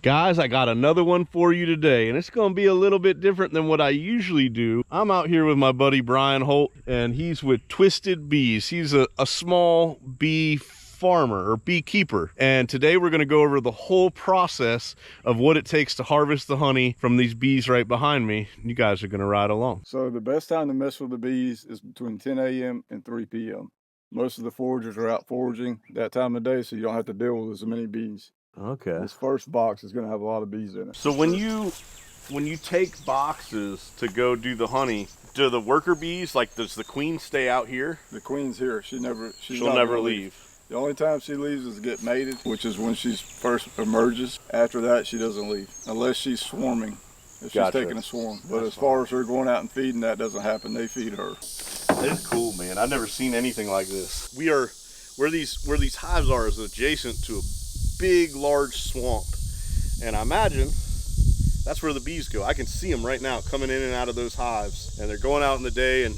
Guys, I got another one for you today, and it's going to be a little bit different than what I usually do. I'm out here with my buddy Brian Holt, and he's with Twisted Bees. He's a small bee farmer or beekeeper, and today we're going to go over the whole process of what it takes to harvest the honey from these bees right behind me. You guys are going to ride along. So the best time to mess with the bees is between 10 a.m. and 3 p.m. Most of the foragers are out foraging that time of day, so you don't have to deal with as many bees. Okay. This first box is going to have a lot of bees in it. So when you take boxes to go do the honey, do the worker bees, like, does the queen stay out here? The queen's here. She'll never leave. The only time she leaves is to get mated, which is when she first emerges. After that, she doesn't leave, unless she's swarming, if she's taking a swarm. But as far as her going out and feeding, that doesn't happen. They feed her. It's cool, man. I've never seen anything like this. Where these hives are is adjacent to a big, large swamp. And I imagine that's where the bees go. I can see them right now coming in and out of those hives. And they're going out in the day and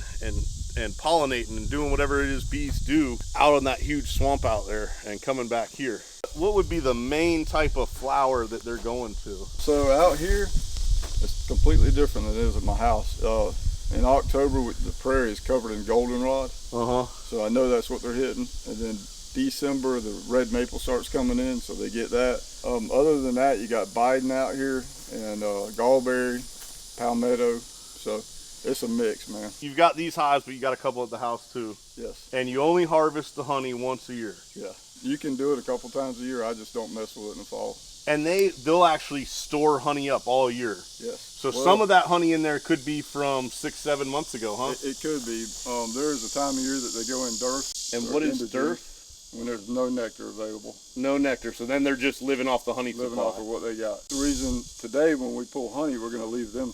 pollinating and doing whatever it is bees do out on that huge swamp out there and coming back here. What would be the main type of flower that they're going to? So out here, it's completely different than it is at my house. In October, the prairie is covered in goldenrod. So I know that's what they're hitting. And then December, the red maple starts coming in, so they get that. Other than that, you got Biden out here and gallberry, palmetto. So it's a mix, man. You've got these hives, but you got a couple at the house too. Yes. And you only harvest the honey once a year. Yeah. You can do it a couple times a year. I just don't mess with it in the fall. And they'll actually store honey up all year. Yes. So some of that honey in there could be from 6-7 months ago, huh? It could be. There is a time of year that they go in dearth. And what is dearth? When there's no nectar available. No nectar. So then they're just living off the honey living supply. Off of what they got. The reason today when we pull honey, we're going to leave them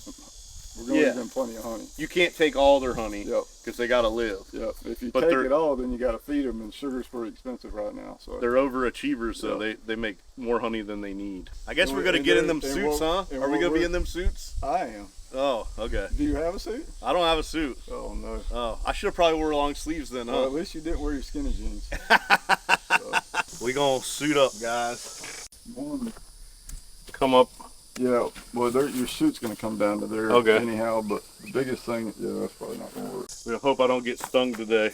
leave them plenty of honey. You can't take all their honey. Yep. Because they got to live. Yep. If you take it all, then you got to feed them, and sugar's pretty expensive right now. So they're overachievers, so they make more honey than they need. I guess we're going to get in them suits, huh? Are we going to be in them suits? I am. Oh, okay. Do you have a suit? I don't have a suit. Oh, no. Oh, I should have probably wore long sleeves then, huh? Well, at least you didn't wear your skinny jeans. We gonna suit up, guys. Come up. Yeah, well, your suit's going to come down to there anyhow, but the biggest thing, that's probably not going to work. We hope I don't get stung today.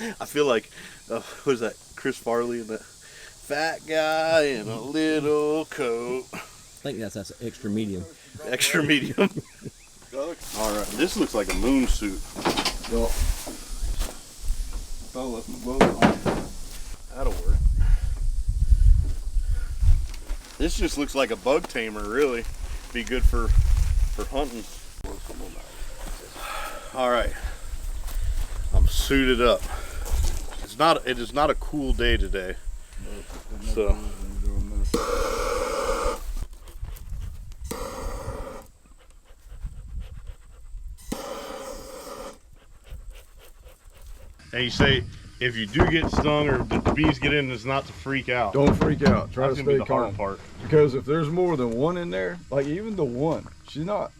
I feel like, what is that, Chris Farley and that fat guy in a little coat. I think that's extra medium. Extra medium. All right, this looks like a moon suit. Yep. That'll work. This just looks like a bug tamer, really. Be good for hunting. All right, I'm suited up. It is not a cool day today. So. And you say, if you do get stung or the bees get in, it's not to freak out. Don't freak out. Try to stay the calm. hard part. Because if there's more than one in there, like even the one, she's not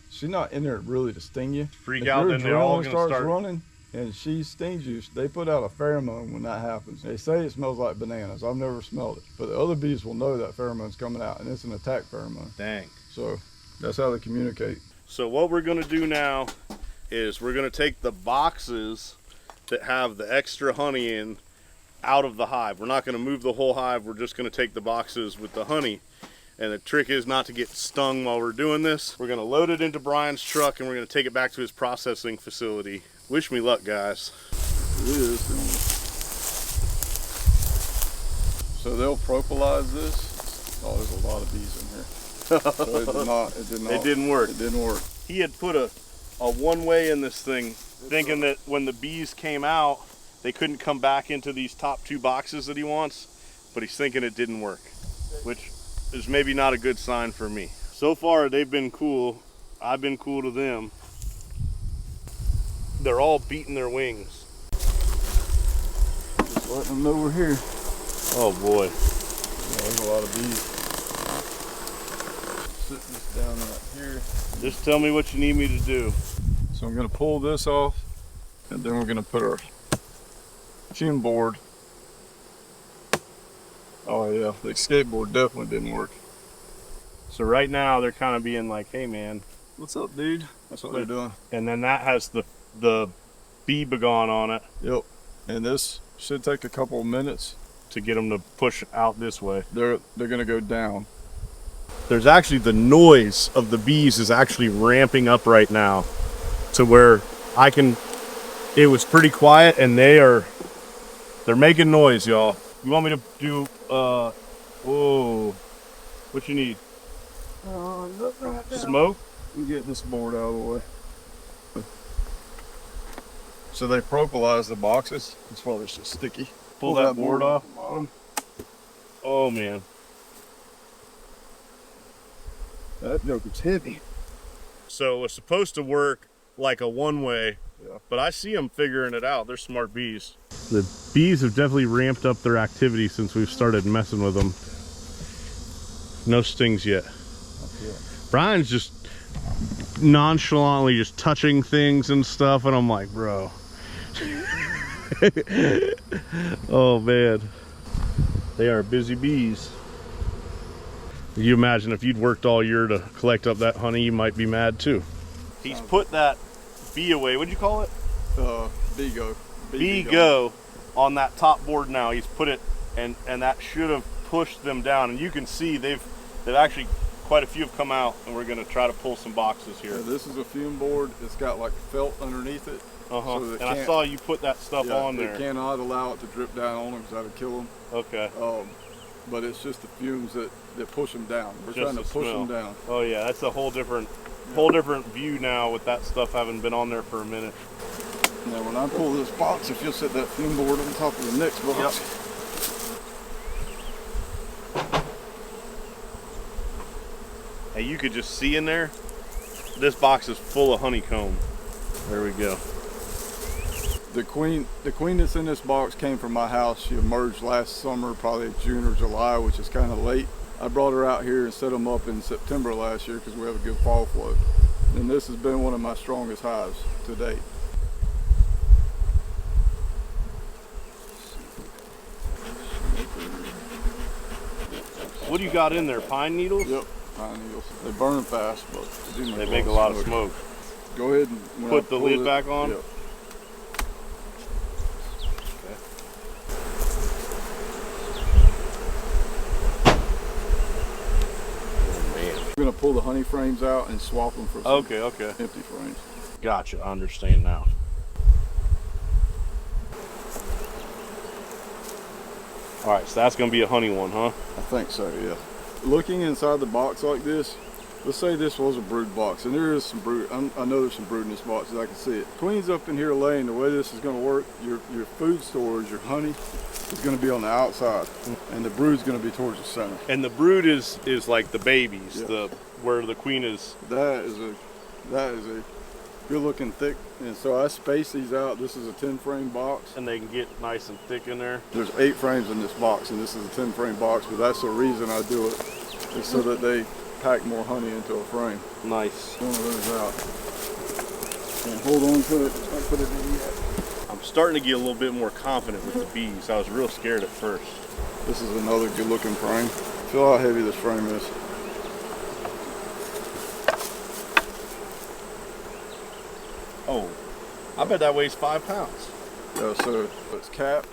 in there really to sting you. Freak out, then they're all gonna start running, and she stings you. They put out a pheromone when that happens. They say it smells like bananas. I've never smelled it, but the other bees will know that pheromone's coming out, and it's an attack pheromone. Dang. So that's how they communicate. So what we're gonna do now is we're gonna take the boxes that have the extra honey in out of the hive. We're not going to move the whole hive. We're just going to take the boxes with the honey. And the trick is not to get stung while we're doing this. We're going to load it into Brian's truck and we're going to take it back to his processing facility. Wish me luck, guys. It is. So they'll propolis this. Oh, there's a lot of bees in here. So it didn't work. It didn't work. He had put a one-way in this thing, thinking that when the bees came out, they couldn't come back into these top two boxes that he wants, but he's thinking it didn't work, which is maybe not a good sign for me. So far, they've been cool. I've been cool to them. They're all beating their wings. Just letting them know we're here. Oh boy. Yeah, there's a lot of bees. Sit this down right here. Just tell me what you need me to do. So I'm going to pull this off, and then we're going to put our chin board Oh yeah, the escape board definitely didn't work. So right now they're kind of being like, hey man, What's up, dude? That's what they're doing. and then that has the bee begone on it. Yep. And this should take a couple of minutes To get them to push out this way. they're gonna go down. There's actually the noise of the bees is actually ramping up right now to where it was pretty quiet and they're making noise, y'all. You want me to do whoa, what you need? Smoke? We get this board out of the way. So they propylize the boxes. That's why they're so sticky. Pull that board off. Oh man. That joker's heavy. So it was supposed to work like a one-way, Yeah. but I see them figuring it out. They're smart bees. The bees have definitely ramped up their activity since we've started messing with them. No stings yet. Brian's just nonchalantly just touching things and stuff, and I'm like, bro. Oh man. They are busy bees. You imagine if you'd worked all year to collect up that honey, you might be mad too. He's put that bee away. What'd you call it? Bigo. Bee go on that top board now. He's put it, and that should have pushed them down. And you can see they've actually quite a few have come out, and we're gonna try to pull some boxes here. Yeah, this is a fume board. It's got like felt underneath it. So and I saw you put that stuff on there. They cannot allow it to drip down on them because that would kill them. Okay. But it's just the fumes that push them down. We're Just trying to the push smell. them down. Oh yeah, that's a whole different view now with that stuff having been on there for a minute. Now when I pull this box, if you'll set that fume board on top of the next box. Hey, you could just see in there, this box is full of honeycomb. There we go. The queen that's in this box came from my house. She emerged last summer, probably June or July, which is kind of late. I brought her out here and set them up in September last year because we have a good fall flow. And this has been one of my strongest hives to date. What do you got in there? Pine needles? Yep, pine needles. They burn fast, but They make a lot of smoke. Go ahead and put the lid back on. Yep. We're gonna pull the honey frames out and swap them for some Okay. empty frames. Gotcha, I understand now. All right, so that's gonna be a honey one, huh? I think so, yeah. Looking inside the box like this, let's say this was a brood box, and there is some brood. I know there's some brood in this box, as I can see it. Queen's up in here laying. The way this is gonna work, your food storage, your honey, is gonna be on the outside, and the brood's gonna be towards the center. And the brood is like the babies, Yes. where the queen is. That is a good looking thick, and so I space these out. This is a 10 frame box. And they can get nice and thick in there. There's 8 frames in this box, and this is a 10 frame box, but that's the reason I do it, is so that they pack more honey into a frame. Nice. One of those out. And hold on to it. I put it in yet. I'm starting to get a little bit more confident with the bees. I was real scared at first. This is another good looking frame. Feel how heavy this frame is. Oh, I bet that weighs 5 pounds. Yeah, so it's capped,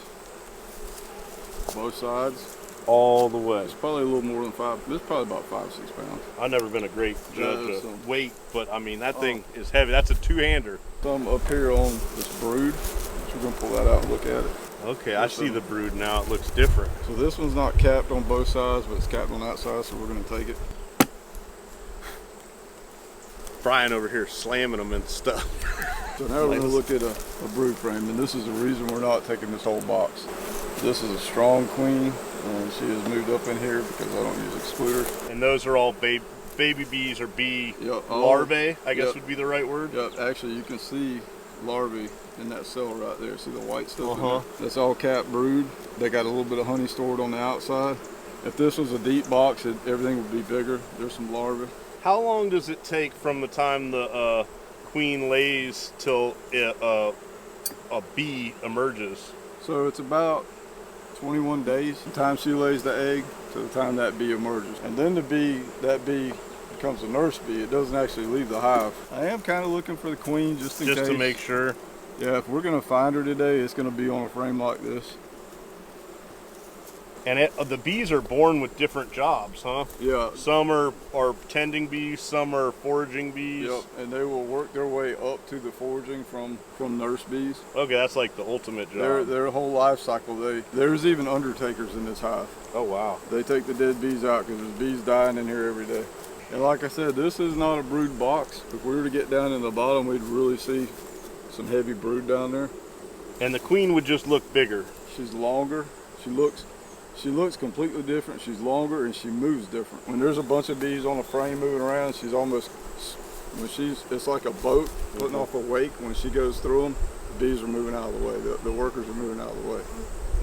both sides. All the way. It's probably a little more than 5. It's probably about 5-6 pounds. I've never been a great judge Yeah, of weight, but I mean, that thing is heavy. That's a 2-hander. Some up here on this brood. So we're gonna pull that out and look at it. Okay, I see the brood now. It looks different. So this one's not capped on both sides, but it's capped on that side, so we're gonna take it. Brian over here slamming them and stuff. So now we're gonna look at a brood frame, and this is the reason we're not taking this whole box. This is a strong queen, and she has moved up in here because I don't use excluders. And those are all baby bees or bee Yep, larvae, I guess yep. would be the right word. Yep, actually you can see larvae in that cell right there. See the white stuff in Uh-huh. there? That's all capped brood. They got a little bit of honey stored on the outside. If this was a deep box, everything would be bigger. There's some larvae. How long does it take from the time the queen lays till a bee emerges? So it's about 21 days from the time she lays the egg to the time that bee emerges. And then that bee becomes a nurse bee. It doesn't actually leave the hive. I am kind of looking for the queen just in case. Just to make sure. Yeah, if we're gonna find her today, it's gonna be on a frame like this. And the bees are born with different jobs, huh? Yeah. Some are tending bees, some are foraging bees. Yep, and they will work their way up to the foraging from nurse bees. Okay, that's like the ultimate job. Their whole life cycle. There's even undertakers in this hive. Oh wow. They take the dead bees out because there's bees dying in here every day. And like I said, this is not a brood box. If we were to get down in the bottom, we'd really see some heavy brood down there. And the queen would just look bigger. She's longer. She looks completely different. She's longer and she moves different. When there's a bunch of bees on a frame moving around, it's like a boat putting off a wake. When she goes through them, the bees are moving out of the way. The workers are moving out of the way.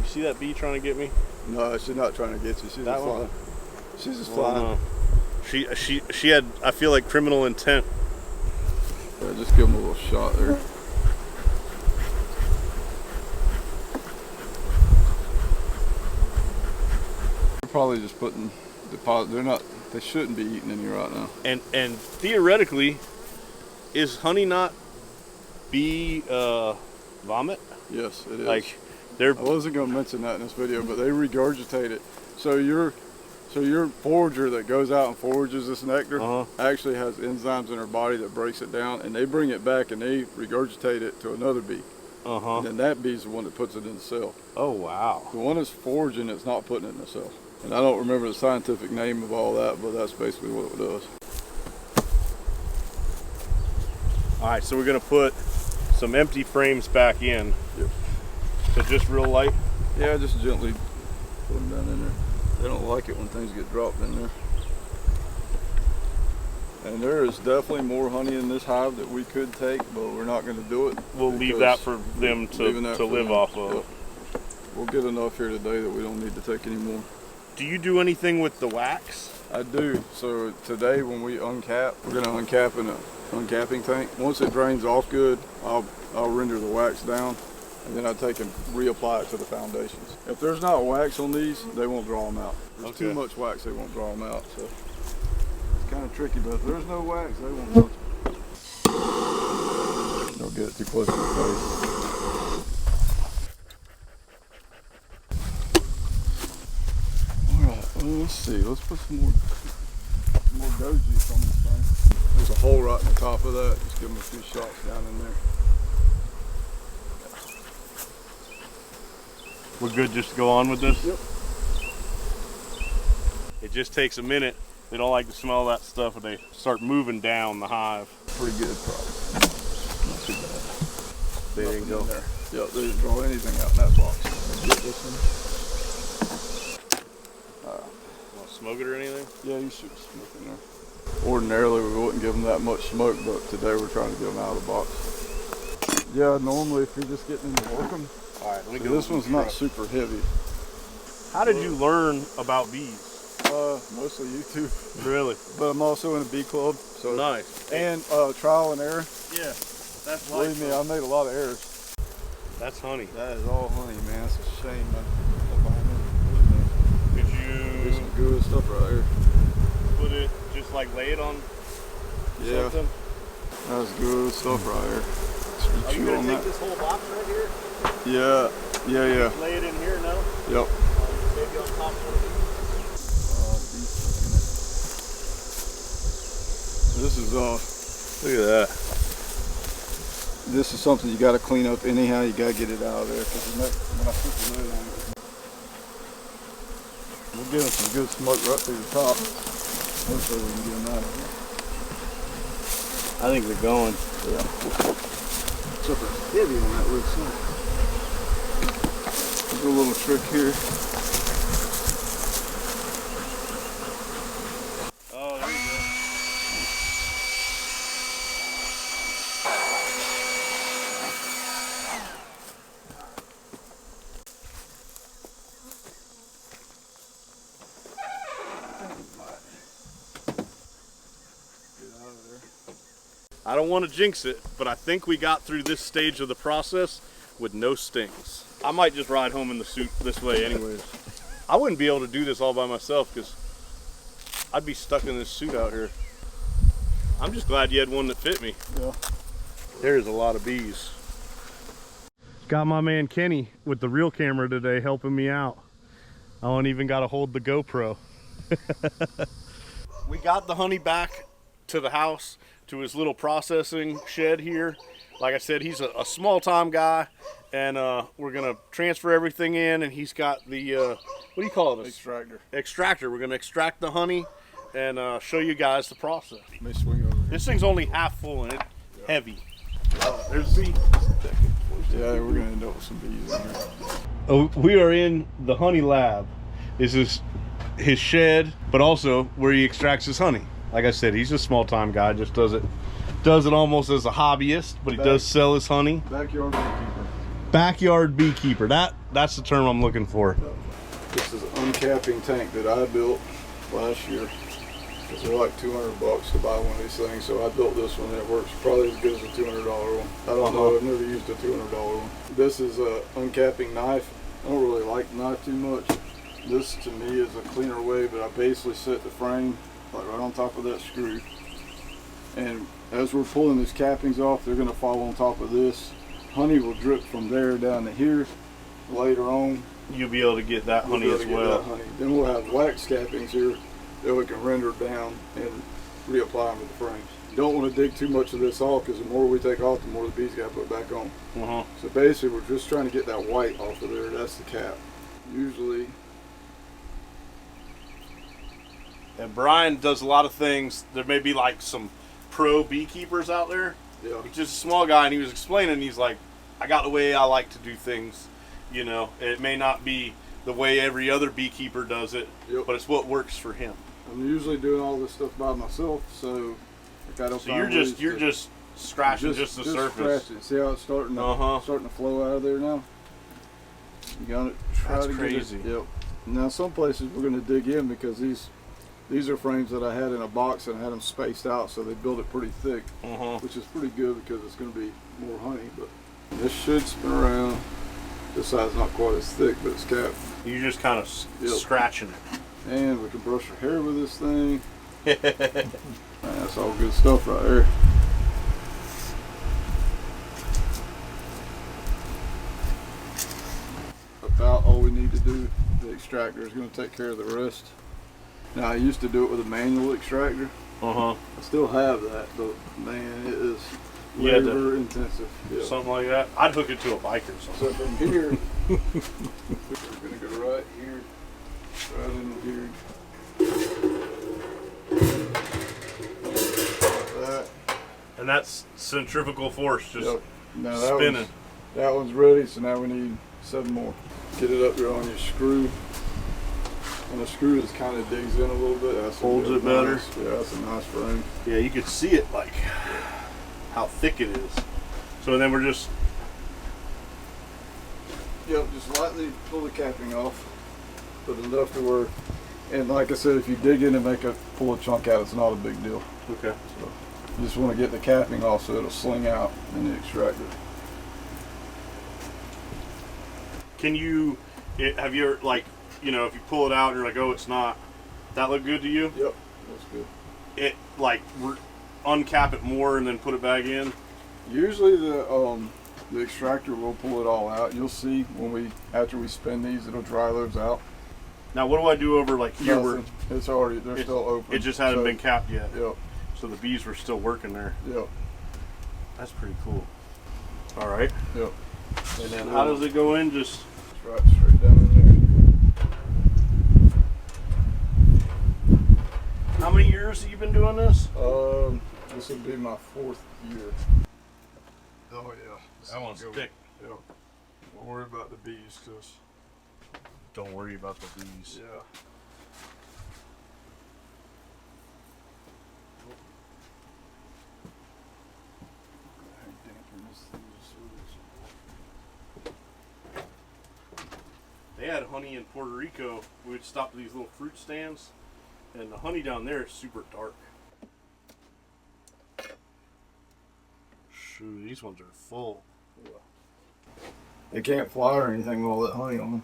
You see that bee trying to get me? No, she's not trying to get you. She's just flying. She's just flying. She had, I feel like, criminal intent. Yeah, just give them a little shot there. Probably just putting deposit. They shouldn't be eating any right now. And theoretically, is honey not bee vomit? Yes, it is. Like I wasn't going to mention that in this video, but they regurgitate it. So your forager that goes out and forages this nectar actually has enzymes in her body that breaks it down, and they bring it back and they regurgitate it to another bee. And then that bee's the one that puts it in the cell. Oh wow. The one that's foraging, it's not putting it in the cell. And I don't remember the scientific name of all that, but that's basically what it does. All right, so we're gonna put some empty frames back in. Yep. So just real light? Yeah, just gently put them down in there. They don't like it when things get dropped in there. And there is definitely more honey in this hive that we could take, but we're not going to do it. We'll leave that for them to live off of. Yep. We'll get enough here today that we don't need to take any more. Do you do anything with the wax? I do. So today when we uncap, we're going to uncap in an uncapping tank. Once it drains off good, I'll render the wax down, and then I take and reapply it to the foundations. If there's not wax on these, they won't draw them out. If there's too much wax, they won't draw them out. So it's kind of tricky, but if there's no wax, they won't touch it. Don't get it too close to the face. Let's see, let's put some more dough juice on this thing. There's a hole right in the top of that. Just give them a few shots down in there. We're good just to go on with this? Yep. It just takes a minute. They don't like to smell that stuff when they start moving down the hive. Pretty good, probably. Not too bad. There you go. There. Yep, they didn't draw anything out in that box. Get this one. Smoke it or anything? Yeah, you should smoke in there. Ordinarily we wouldn't give them that much smoke, but today we're trying to get them out of the box. Yeah, normally if you're just getting them to work them. All right, let me go. This one's not super heavy. How did you learn about bees? Mostly YouTube. Really? But I'm also in a bee club. So nice. And trial and error. Yeah, that's Believe me, I made a lot of errors. That's honey. That is all honey, man. It's a shame. Could you some good stuff right here. Put it, just like lay it on something? That's good stuff right here. Are you going to take this whole box right here? Yeah. Lay it in here now? Yep. Maybe on top of one of these. This is Look at that. This is something you got to clean up anyhow. You got to get it out of there because when I put the lid on it, we're getting some good smoke right through the top. Hopefully we can get them out of here. I think they're going. Yeah. Except it's heavy on that wood smoke. There's a little trick here. Oh, there you go. I don't want to jinx it, but I think we got through this stage of the process with no stings. I might just ride home in the suit this way anyways. I wouldn't be able to do this all by myself because I'd be stuck in this suit out here. I'm just glad you had one that fit me. Yeah. There's a lot of bees. Got my man Kenny with the real camera today helping me out. I don't even got to hold the GoPro. We got the honey back to the house, to his little processing shed here. Like I said, he's a small time guy, and we're gonna transfer everything in, and he's got the what do you call it? Extractor. We're gonna extract the honey and show you guys the process. Let me swing over here. This thing's only half full and it's heavy. There's the bee. Yeah, we're gonna end up with some bees in here. Oh, we are in the honey lab. This is his shed, but also where he extracts his honey. Like I said, he's a small time guy, just does it almost as a hobbyist, but he does sell his honey. Backyard beekeeper. Backyard beekeeper. That's the term I'm looking for. This is an uncapping tank that I built last year. They're like $200 to buy one of these things, so I built this one and it works probably as good as a $200 one. I don't know, I've never used a $200 one. This is a uncapping knife. I don't really like the knife too much. This to me is a cleaner way, but I basically set the frame like right on top of that screw. And as we're pulling these cappings off, they're gonna fall on top of this. Honey will drip from there down to here. Later on, You'll be able to get that honey as well. Then we'll have wax cappings here that we can render down and reapply them to the frames. You don't want to dig too much of this off because the more we take off, the more the bees got to put back on. So basically, we're just trying to get that white off of there. That's the cap. Usually. And Brian does a lot of things. There may be like some pro beekeepers out there. Yeah. He's just a small guy, and he was explaining, he's like, I got the way I like to do things. You know, it may not be the way every other beekeeper does it, but it's what works for him. I'm usually doing all this stuff by myself, so if I don't. So you're just scratching just the surface. Scratching. See how it's starting to flow out of there now? You gotta try That's to crazy. get it. Yep. Now some places we're gonna dig in because these are frames that I had in a box and I had them spaced out, so they build it pretty thick, which is pretty good because it's gonna be more honey. But this should spin around. This side's not quite as thick, but it's capped. You're just kind of scratching it. And we can brush our hair with this thing. Man, that's all good stuff right there. About all we need to do. The extractor is going to take care of the rest. Now I used to do it with a manual extractor. I still have that, but man, it is labor intensive. Something like that. I'd hook it to a bike or something. So from here, we're going to go right here, right in here. Like that. And that's centrifugal force just now spinning. That one's ready, so now we need 7 more. Get it up there on your screw. And the screw just kind of digs in a little bit. That's holds it better. Nice, yeah, that's a nice frame. Yeah, you can see it like how thick it is. So then we're just just lightly pull the capping off, but enough to where, and like I said, if you dig in and pull a chunk out, it's not a big deal. Okay. So you just want to get the capping off so it'll sling out in the extractor. Can you, have you ever, like, you know, if you pull it out and you're like, oh, it's not, that look good to you? Yep, that's good. It, like, uncap it more and then put it back in? Usually the extractor will pull it all out. You'll see after we spin these, it'll dry those out. Now, what do I do over, like, here where they're still open. It just hasn't been capped yet. Yep. So the bees were still working there. Yep. That's pretty cool. All right. Yep. And then how does it go in? Just right straight down in there. How many years have you been doing this? This would be my 4th year. Oh yeah. That one's thick. Yeah. Don't worry about the bees, cause. Don't worry about the bees. Yeah. They had honey in Puerto Rico. We would stop at these little fruit stands, and the honey down there is super dark. Shoot, these ones are full. They can't fly or anything with all that honey on them.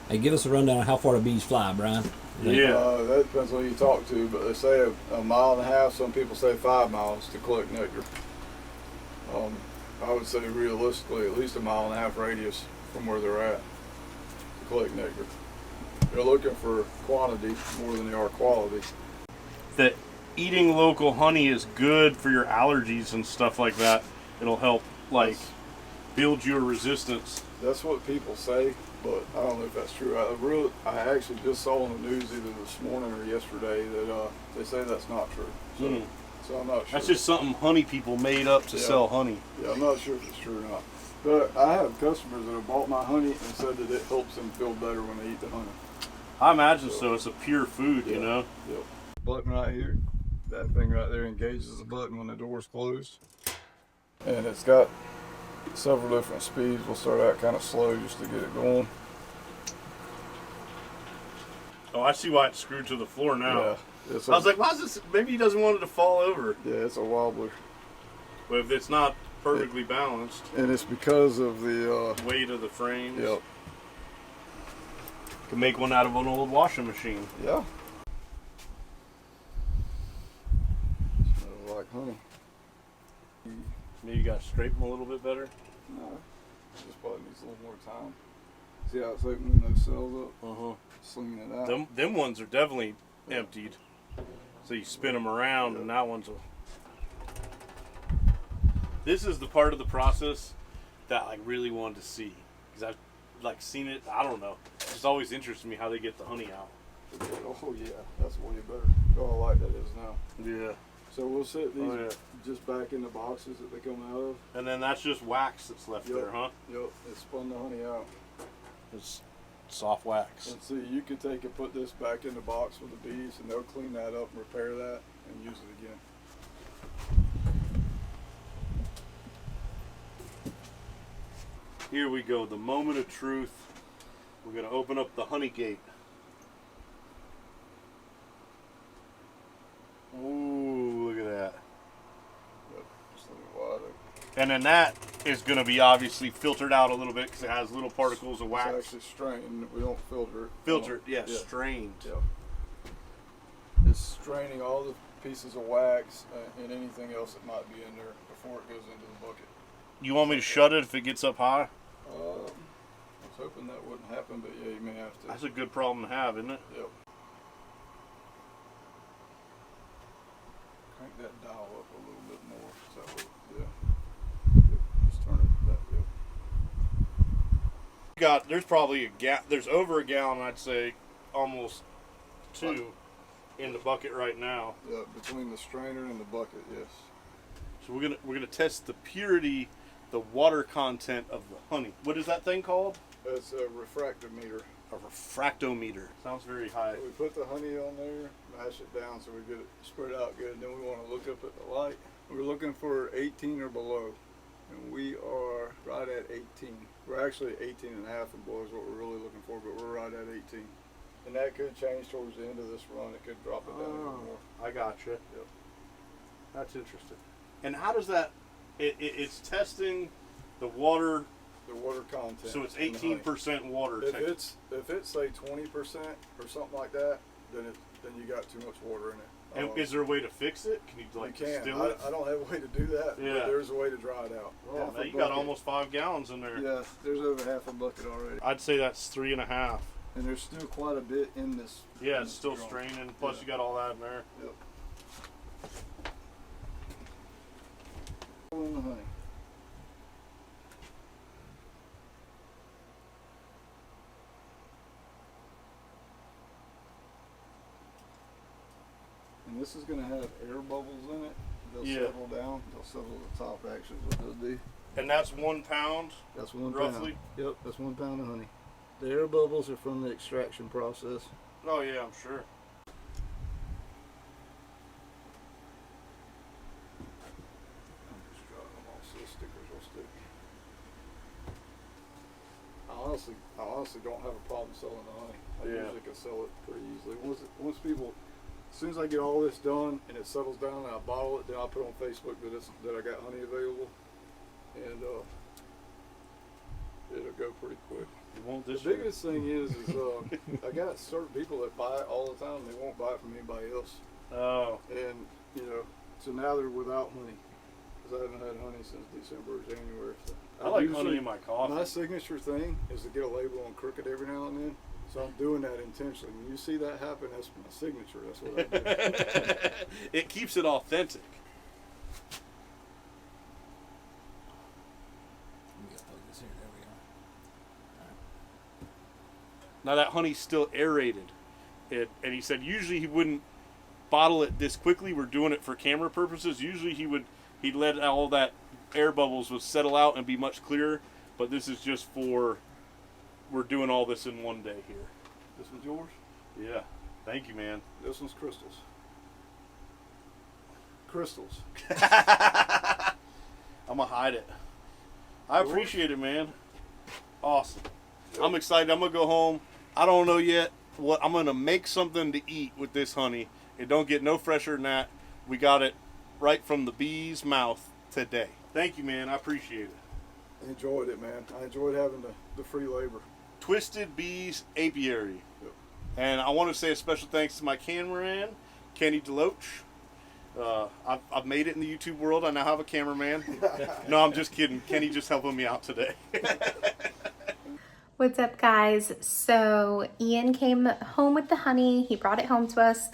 Hey, give us a rundown of how far the bees fly, Brian. That depends on who you talk to, but they say a mile and a half. Some people say 5 miles to collect nectar. I would say realistically at least a mile and a half radius from where they're at to collect nectar. They're looking for quantity more than they are quality. That eating local honey is good for your allergies and stuff like that. It'll help build your resistance. That's what people say, but I don't know if that's true. I actually just saw on the news either this morning or yesterday that they say that's not true. So I'm not sure. That's just something honey people made up to sell honey. Yeah, I'm not sure if it's true or not. But I have customers that have bought my honey and said that it helps them feel better when they eat the honey. I imagine so. It's a pure food, you know? Yep. Button right here. That thing right there engages the button when the door's closed. And it's got several different speeds. We'll start out kind of slow just to get it going. Oh, I see why it's screwed to the floor now. Yeah. I was like, why is this? Maybe he doesn't want it to fall over. Yeah, it's a wobbler. But if it's not perfectly balanced. And it's because of the weight of the frames. Yep. You can make one out of an old washing machine. Yeah. Smells like honey. Maybe you got to scrape them a little bit better. No. Just probably needs a little more time. See how it's opening those cells up? Slinging it out. Them ones are definitely emptied. So you spin them around and that one's This is the part of the process that I really wanted to see. Because I've seen it, I don't know. It's always interested me how they get the honey out. Oh yeah, that's way better. Oh, I like that is now. Yeah. So we'll set these just back in the boxes that they come out of. And then that's just wax that's left there, huh? Yep, it spun the honey out. It's soft wax. And see, you can take and put this back in the box with the bees and they'll clean that up and repair that and use it again. Here we go, the moment of truth. We're going to open up the honey gate. Ooh, look at that. Yep, just a little wider. And then that is going to be obviously filtered out a little bit because it has little particles of wax. It's actually strained. We don't filter it. Filtered, yeah, strained. Yeah. It's straining all the pieces of wax and anything else that might be in there before it goes into the bucket. You want me to shut it if it gets up high? I was hoping that wouldn't happen, but yeah, you may have to. That's a good problem to have, isn't it? Yep. Crank that dial up a little bit more. So, yeah. Yep. Just turn it that, yep. There's probably there's over a gallon, I'd say, almost 2 in the bucket right now. Yeah, between the strainer and the bucket, yes. So we're gonna test the purity, the water content of the honey. What is that thing called? It's a refractometer. A refractometer. Sounds very high. We put the honey on there, mash it down so we get it spread out good, and then we want to look up at the light. We're looking for 18 or below, and we are right at 18. We're actually 18 and a half and below is what we're really looking for, but we're right at 18. And that could change towards the end of this run. It could drop it down even more. I gotcha. Yep. That's interesting. And how does that? It's testing the water. The water content. So it's 18% water. If it's say 20% or something like that, then you got too much water in it. And is there a way to fix it? Can you distill it? I don't have a way to do that. Yeah. But there's a way to dry it out. Oh, now you got almost 5 gallons in there. Yeah, there's over half a bucket already. I'd say that's 3.5. And there's still quite a bit in this. Yeah, it's still straining. Plus, you got all that in there. Yep. In the honey. And this is going to have air bubbles in it. They'll settle down. They'll settle to the top, actually, is what they'll do. And that's 1 pound? That's 1 roughly? pound. Yep, that's 1 pound of honey. The air bubbles are from the extraction process. Oh, yeah, I'm sure. I'm just drying them off so the stickers will stick. I honestly don't have a problem selling the honey. I usually can sell it pretty easily. Once people, as soon as I get all this done and it settles down and I bottle it, then I'll put on Facebook that I got honey available. and it'll go pretty quick. You want The this? biggest thing is I got certain people that buy it all the time. They won't buy it from anybody else. Oh. And, you know, so now they're without honey. Because I haven't had honey since December or January. So I like honey in my coffee. My signature thing is to get a label on crooked every now and then. So I'm doing that intentionally. When you see that happen, that's my signature. That's what I do. It keeps it authentic. We gotta plug this here. There we go. Now that honey's still aerated. And he said usually he wouldn't bottle it this quickly. We're doing it for camera purposes. Usually he'd let all that air bubbles would settle out and be much clearer. But this is just for, we're doing all this in one day here. This one's yours? Yeah. Thank you, man. This one's crystals. Crystals. I'm going to hide it. I appreciate it, man. Awesome. I'm excited. I'm going to go home. I don't know yet what. I'm going to make something to eat with this honey. It don't get no fresher than that. We got it right from the bee's mouth today. Thank you, man. I appreciate it. I enjoyed it, man. I enjoyed having the free labor. Twisted Bees Apiary. Yep. And I want to say a special thanks to my cameraman, Kenny Deloach. I've made it in the YouTube world. I now have a cameraman. No, I'm just kidding. Kenny just helping me out today. What's up, guys? So Ian came home with the honey. He brought it home to us.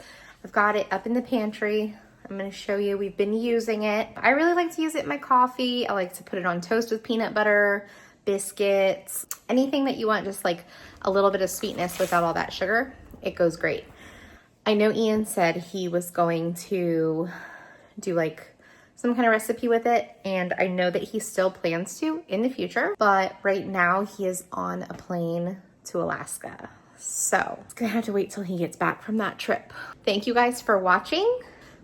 I've got it up in the pantry. I'm going to show you. We've been using it. I really like to use it in my coffee. I like to put it on toast with peanut butter, biscuits, anything that you want, just like a little bit of sweetness without all that sugar. It goes great. I know Ian said he was going to do like some kind of recipe with it, and I know that he still plans to in the future, but right now he is on a plane to Alaska. So it's gonna have to wait till he gets back from that trip. Thank you guys for watching.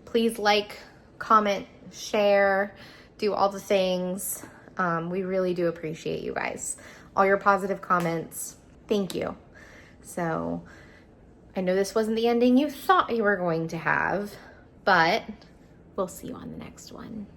Please like, comment, share, do all the things. We really do appreciate you guys. All your positive comments. Thank you. So I know this wasn't the ending you thought you were going to have, but we'll see you on the next one.